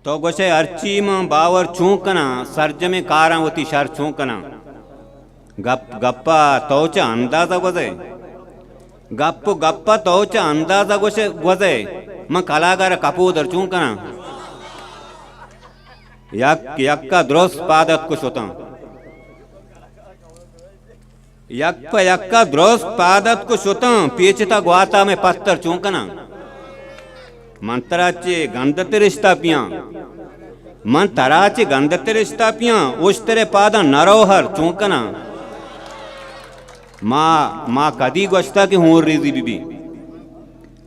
तो गोशे अर्ची में बावर चूकना सर्ज में कारा होती शर चूकना गप्पा तोचा अंदाजा गोजे गप्पा तोचा अंदाजा गोशे गोजे म कलाकार कपूदर चूकना यक्का द्रोस पादत कुछ होता यक्का द्रोस पादत कुछ होता पीछता ग्वाता में पत्थर चूकना मंतराचे गंधते रिश्ता पिया मन तराचे गंधते रिश्ता पिया उस तेरे पादा नरोहर चूकना माँ कदी गोश्ता की हूर रीजी बीबी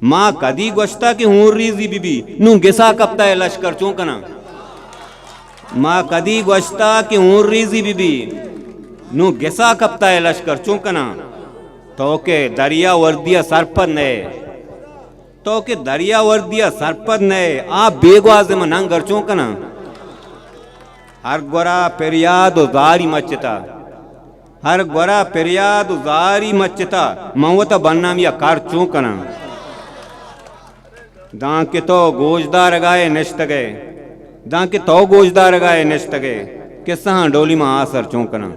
माँ कदी गोश्ता की हूर रीजी बीबी नू गिसा कपता है लश्कर चूकना माँ कदी गोश्ता की हूर रीजी बीबी नू गिसा कपता है लश्कर चूकना तो के दरिया वर्दिया सरपद ने तो के दरिया वर्दिया सरपद ने आप बेगवाज में नंगर चूकना हर गोरा पेरियाद जारी मचता हर गोरा पेरियाद जारी मचता मवत बनना मिया कार चूकना दांके तो गोजदार गाए निश्त गए दांके तो गोजदार गाए निश्त गए किस्सा डोली में आसर चूकना।